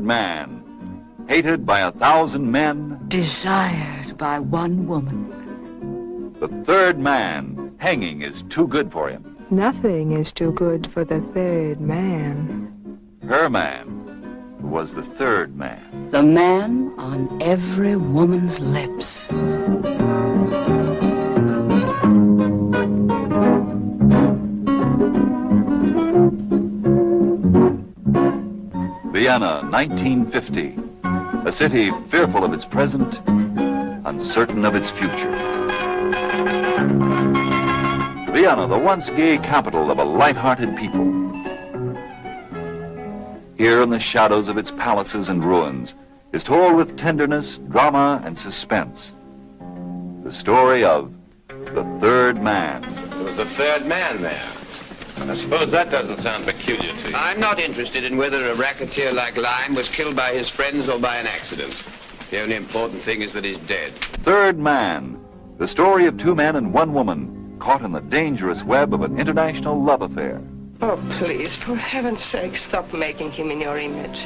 man, hated by 1,000 men, desired by one woman. the third man, hanging is too good for him. Nothing is too good for the third man. Her man, who was the third man. The man on every woman's lips. Vienna, 1950. A city fearful of its present, uncertain of its future. Vienna, the once gay capital of a light-hearted people. Here in the shadows of its palaces and ruins is told with tenderness, drama, and suspense the story of the third man. There was a third man there. I suppose that doesn't sound peculiar to you. I'm not interested in whether a racketeer like Lyme was killed by his friends or by an accident. The only important thing is that he's dead. Third man, the story of two men and one woman caught in the dangerous web of an international love affair. Oh, please, for heaven's sake, stop making him in your image.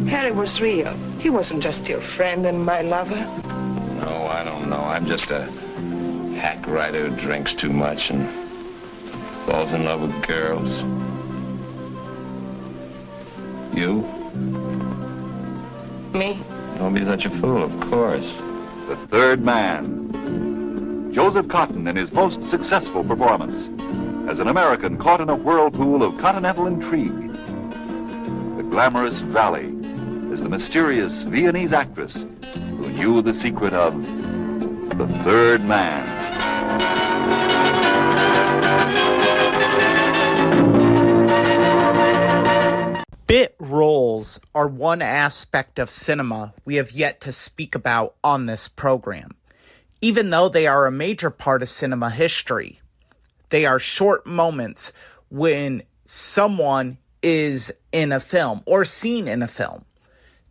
Harry was real. He wasn't just your friend and my lover. No, I don't know. I'm just a hack writer who drinks too much and falls in love with girls. You? Me? Don't be such a fool, of course. The third man. Joseph Cotten in his most successful performance as an American caught in a whirlpool of continental intrigue. The glamorous Valley is the mysterious Viennese actress who knew the secret of the third man. Bit roles are one aspect of cinema we have yet to speak about on this program. Even though they are a major part of cinema history, they are short moments when someone is in a film or seen in a film.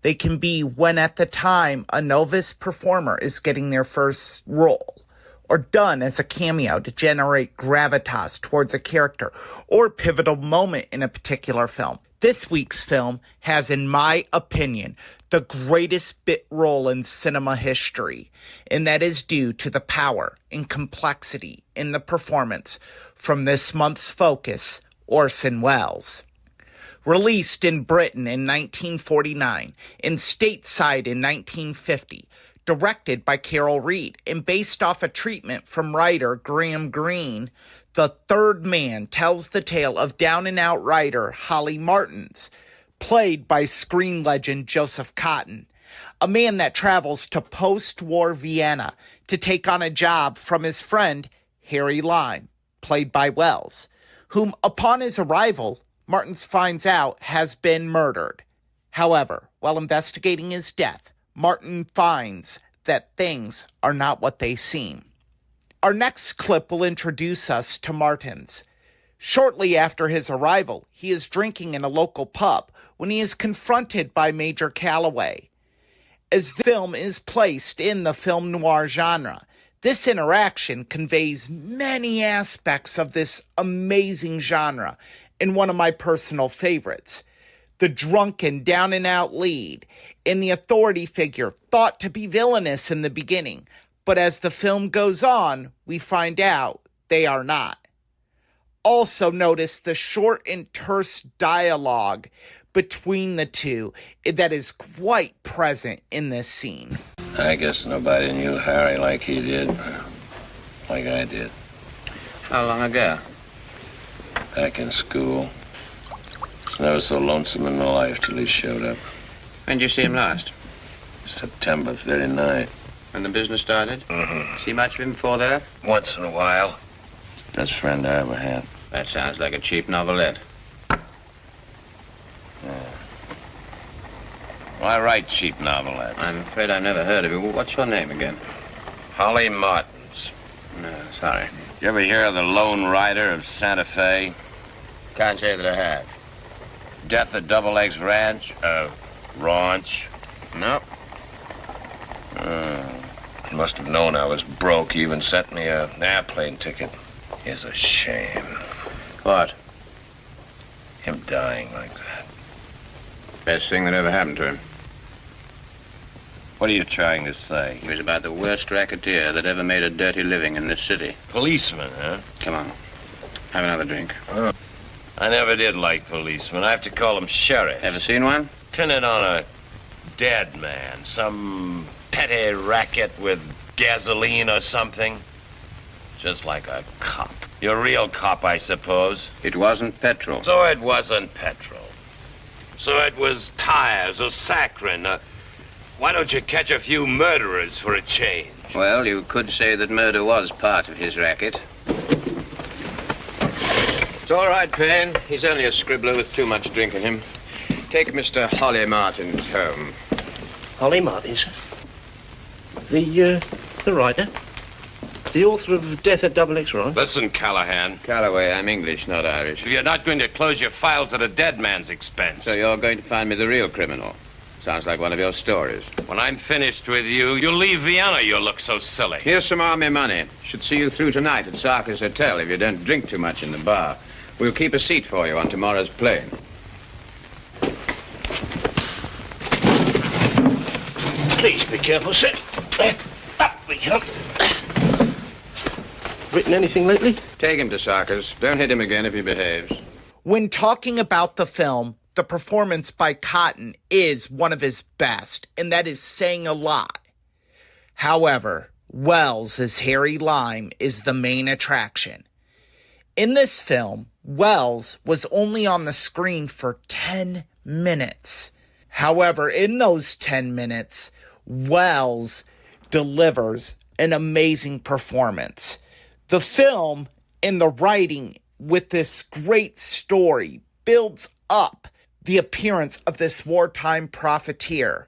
They can be when at the time a novice performer is getting their first role, or done as a cameo to generate gravitas towards a character, or a pivotal moment in a particular film. This week's film has, in my opinion, the greatest bit role in cinema history, and that is due to the power and complexity in the performance from this month's focus, Orson Welles. Released in Britain in 1949 and stateside in 1950, directed by Carol Reed and based off a treatment from writer Graham Greene, The Third Man tells the tale of down-and-out writer Holly Martins, played by screen legend Joseph Cotten, a man that travels to post-war Vienna to take on a job from his friend Harry Lyme, played by Welles, whom upon his arrival, Martins finds out has been murdered. However, while investigating his death, Martin finds that things are not what they seem. Our next clip will introduce us to Martins. Shortly after his arrival, he is drinking in a local pub when he is confronted by Major Calloway. As the film is placed in the film noir genre, this interaction conveys many aspects of this amazing genre and one of my personal favorites. The drunken, down-and-out lead and the authority figure thought to be villainous in the beginning, but as the film goes on, we find out they are not. Also notice the short and terse dialogue between the two that is quite present in this scene. I guess nobody knew Harry like he did, like I did. How long ago? Back in school. Was never so lonesome in my life till he showed up. When did you see him last? September 39. When the business started? Mm-hmm. See much of him before that? Once in a while. Best friend I ever had. That sounds like a cheap novelette. Yeah. Well, I write cheap novelettes. I'm afraid I never heard of you. What's your name again? Holly Martins. No, sorry. You ever hear of the Lone Rider of Santa Fe? Can't say that I have. Death at Double Eggs Ranch? Ranch? No. He must have known I was broke. He even sent me an airplane ticket. It's a shame. What? Him dying like that. Best thing that ever happened to him. What are you trying to say? He was about the worst racketeer that ever made a dirty living in this city. Policeman, huh? Come on. Have another drink. Oh. I never did like policemen. I have to call them sheriff. Ever seen one? Pin it on a dead man. Some petty racket with gasoline or something. Just like a cop. You're a real cop, I suppose. It wasn't petrol. So it wasn't petrol. So it was tires or saccharin. Why don't you catch a few murderers for a change? Well, you could say that murder was part of his racket. It's all right, Payne. He's only a scribbler with too much drink in him. Take Mr. Holly Martins home. Holly Martins? The writer? The author of Death at Double X, right? Listen, Callahan. Calloway, I'm English, not Irish. If you're not going to close your files at a dead man's expense. So you're going to find me the real criminal. Sounds like one of your stories. When I'm finished with you, you'll leave Vienna. You look so silly. Here's some army money. Should see you through tonight at Sarkis Hotel if you don't drink too much in the bar. We'll keep a seat for you on tomorrow's plane. Please be careful, sir. Up we come. Written anything lately? Take him to Sarkis. Don't hit him again if he behaves. When talking about the film, the performance by Cotton is one of his best, and that is saying a lot. However, Wells as Harry Lime is the main attraction. In this film, Wells was only on the screen for 10 minutes. However, in those 10 minutes, Wells delivers an amazing performance. The film and the writing with this great story builds up the appearance of this wartime profiteer.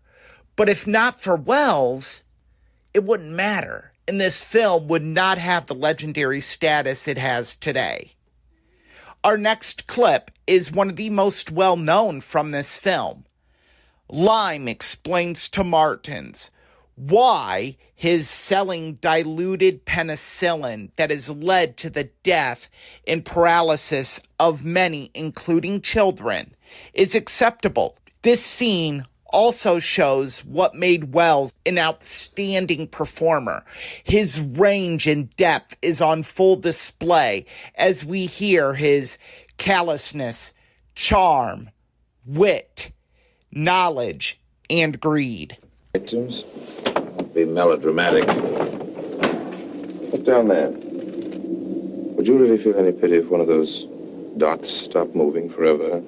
But if not for Wells, it wouldn't matter, and this film would not have the legendary status it has today. Our next clip is one of the most well-known from this film. Lime explains to Martins why his selling diluted penicillin that has led to the death and paralysis of many, including children, is acceptable. This scene also shows what made Wells an outstanding performer. His range and depth is on full display as we hear his callousness, charm, wit, knowledge, and greed. Victims, don't be melodramatic. Look down there. Would you really feel any pity if one of those dots stopped moving forever?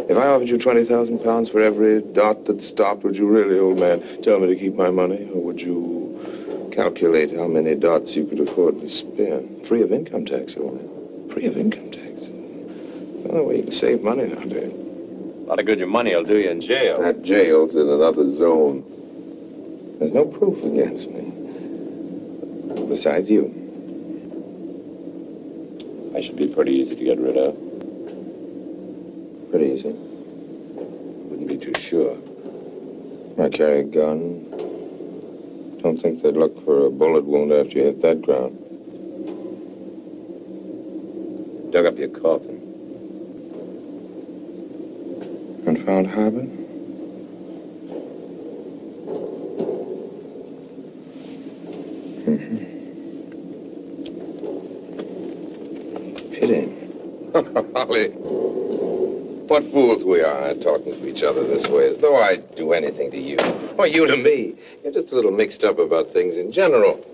If I offered you 20,000 pounds for every dot that stopped, would you really, old man, tell me to keep my money? Or would you calculate how many dots you could afford to spend? Free of income tax, old man. Free of income tax. The only way you can save money nowadays. A lot of good your money will do you in jail. That jail's in another zone. There's no proof against me. Besides you. I should be pretty easy to get rid of. Pretty easy. Wouldn't be too sure. I carry a gun. Don't think they'd look for a bullet wound after you hit that ground. Dug up your coffin. And found Harbor? Pity. Holly. What fools we are, talking to each other this way, as though I'd do anything to you. Or you to me. You're just a little mixed up about things in general.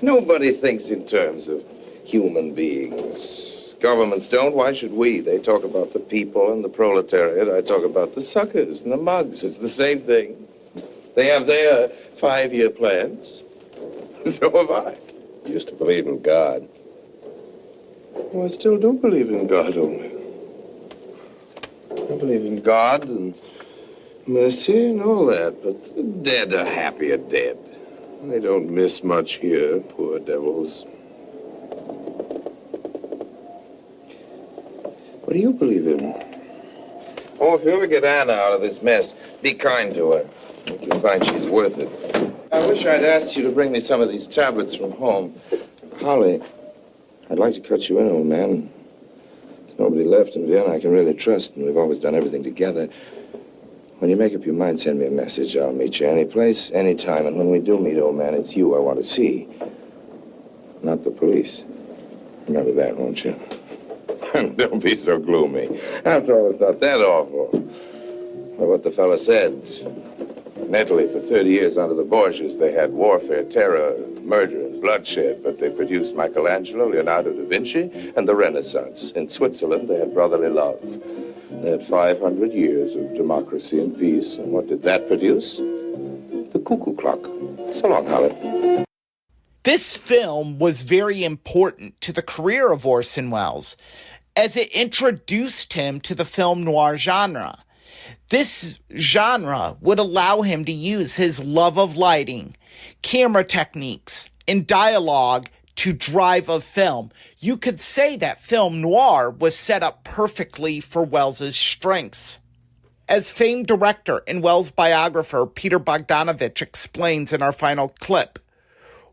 Nobody thinks in terms of human beings. Governments don't. Why should we? They talk about the people and the proletariat. I talk about the suckers and the mugs. It's the same thing. They have their 5-year plans. So have I. You used to believe in God. Well, I still do believe in God, only. I believe in God and mercy and all that, but the dead are happier dead. They don't miss much here, poor devils. What do you believe in? Oh, if you ever get Anna out of this mess, be kind to her. I think you'll find she's worth it. I wish I'd asked you to bring me some of these tablets from home. Holly, I'd like to cut you in, old man. There's nobody left in Vienna I can really trust, and we've always done everything together. When you make up your mind, send me a message. I'll meet you any place, any time. And when we do meet, old man, it's you I want to see, not the police. Remember that, won't you? Don't be so gloomy. After all, it's not that awful. Well, what the fella said. In Italy, for 30 years under the Borgias, they had warfare, terror, murder, and bloodshed, but they produced Michelangelo, Leonardo da Vinci, and the Renaissance. In Switzerland, they had brotherly love. They had 500 years of democracy and peace, and what did that produce? The cuckoo clock. So long, Holly. This film was very important to the career of Orson Welles, as it introduced him to the film noir genre. This genre would allow him to use his love of lighting, camera techniques, and dialogue to drive a film. You could say that film noir was set up perfectly for Welles's strengths. As famed director and Welles biographer Peter Bogdanovich explains in our final clip,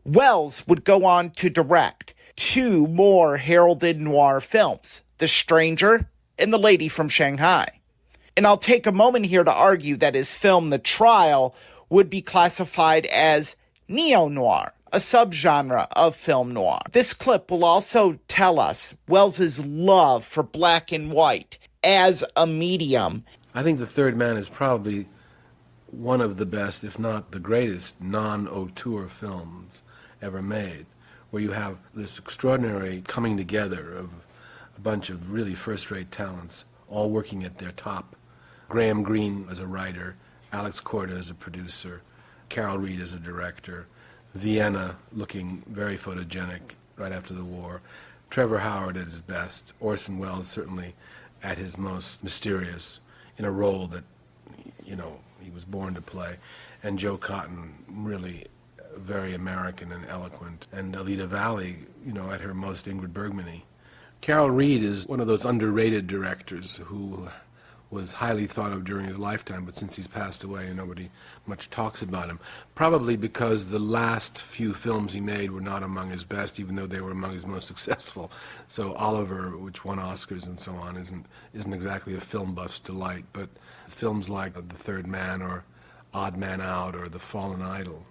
Welles would go on to direct 2 more heralded noir films, The Stranger and The Lady from Shanghai. And I'll take a moment here to argue that his film, The Trial, would be classified as neo-noir, a subgenre of film noir. This clip will also tell us Welles's love for black and white as a medium. I think The Third Man is probably one of the best, if not the greatest, non-auteur films ever made, where you have this extraordinary coming together of a bunch of really first-rate talents, all working at their top. Graham Greene as a writer, Alex Korda as a producer, Carol Reed as a director, Vienna looking very photogenic right after the war, Trevor Howard at his best, Orson Welles certainly at his most mysterious, in a role that, you know, he was born to play, and Joe Cotton really very American and eloquent, and Alida Valli, you know, at her most Ingrid Bergman-y. Carol Reed is one of those underrated directors who was highly thought of during his lifetime, but since he's passed away, nobody much talks about him. Probably because the last few films he made were not among his best, even though they were among his most successful. So Oliver, which won Oscars and so on, isn't exactly a film buff's delight, but films like The Third Man or Odd Man Out or The Fallen Idol,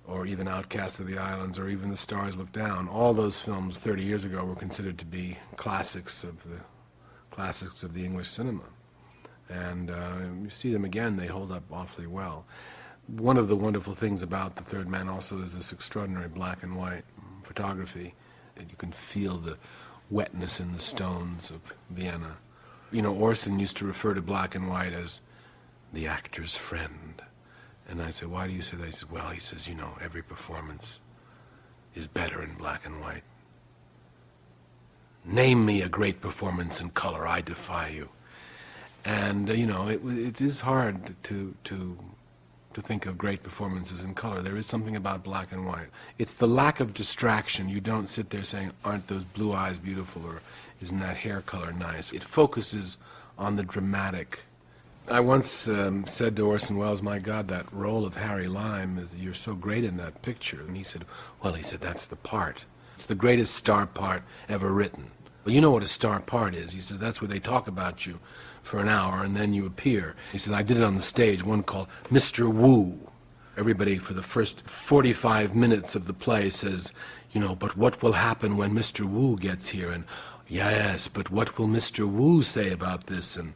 or even Outcast of the Islands, or even The Stars Look Down, all those films 30 years ago were considered to be classics of the English cinema. And you see them again, they hold up awfully well. One of the wonderful things about The Third Man also is this extraordinary black and white photography, that you can feel the wetness in the stones of Vienna. You know, Orson used to refer to black and white as the actor's friend. And I said, why do you say that? He said, well, he says, you know, every performance is better in black and white. Name me a great performance in color, I defy you. And, you know, it is hard to think of great performances in color. There is something about black and white. It's the lack of distraction. You don't sit there saying, aren't those blue eyes beautiful, or isn't that hair color nice? It focuses on the dramatic. I once said to Orson Welles, my God, that role of Harry Lime, you're so great in that picture. And he said, well, that's the part. It's the greatest star part ever written. Well, you know what a star part is. He says, that's where they talk about you for an hour and then you appear. He said, I did it on the stage, one called Mr. Wu. Everybody for the first 45 minutes of the play says, you know, but what will happen when Mr. Wu gets here? And yes, but what will Mr. Wu say about this? And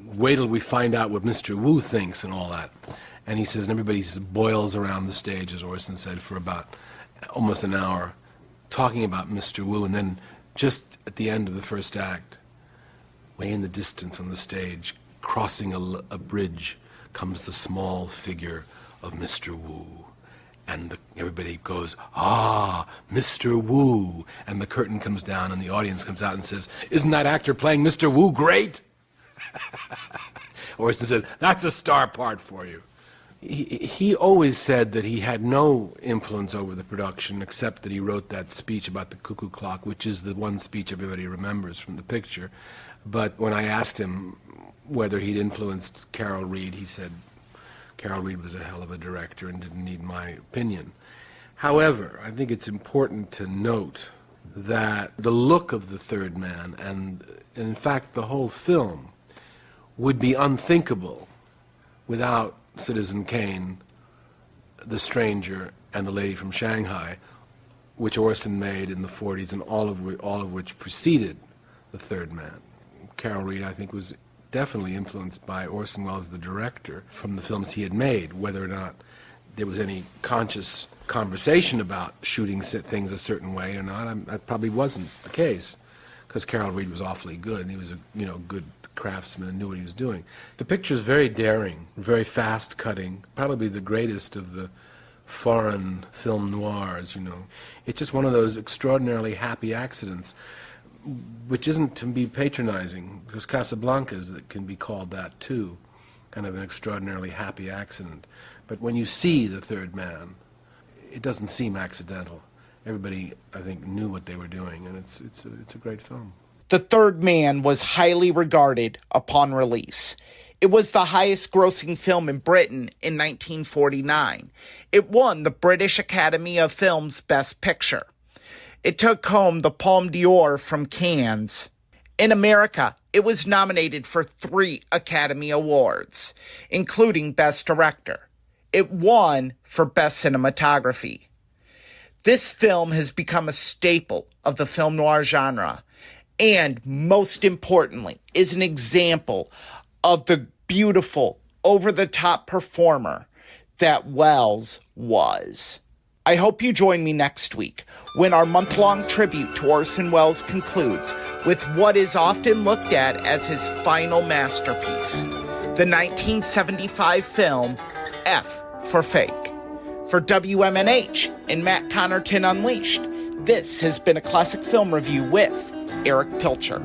wait till we find out what Mr. Wu thinks and all that. And he says, and everybody boils around the stage, as Orson said, for about almost an hour, talking about Mr. Wu. And then just at the end of the first act, way in the distance on the stage, crossing a bridge, comes the small figure of Mr. Wu. And everybody goes, ah, Mr. Wu. And the curtain comes down and the audience comes out and says, isn't that actor playing Mr. Wu great? Orson said, that's a star part for you. He always said that he had no influence over the production except that he wrote that speech about the cuckoo clock, which is the one speech everybody remembers from the picture. But when I asked him whether he'd influenced Carol Reed, he said Carol Reed was a hell of a director and didn't need my opinion. However, I think it's important to note that the look of The Third Man, and in fact the whole film, would be unthinkable without Citizen Kane, The Stranger, and The Lady from Shanghai, which Orson made in the 40s, and all of which preceded The Third Man. Carol Reed, I think, was definitely influenced by Orson Welles, the director, from the films he had made. Whether or not there was any conscious conversation about shooting things a certain way or not, that probably wasn't the case, because Carol Reed was awfully good, and he was a good craftsman and knew what he was doing. The picture's very daring, very fast-cutting, probably the greatest of the foreign film noirs, It's just one of those extraordinarily happy accidents, which isn't to be patronizing, because Casablanca can be called that too, kind of an extraordinarily happy accident. But when you see The Third Man, it doesn't seem accidental. Everybody, I think, knew what they were doing, and it's a great film. The Third Man was highly regarded upon release. It was the highest-grossing film in Britain in 1949. It won the British Academy of Film's Best Picture. It took home the Palme d'Or from Cannes. In America, it was nominated for 3 Academy Awards, including Best Director. It won for Best Cinematography. This film has become a staple of the film noir genre, and most importantly, is an example of the beautiful, over-the-top performer that Welles was. I hope you join me next week when our month-long tribute to Orson Welles concludes with what is often looked at as his final masterpiece, the 1975 film F for Fake. For WMNH and Matt Connarton Unleashed, this has been a Classic Film Review with Erich Pilcher.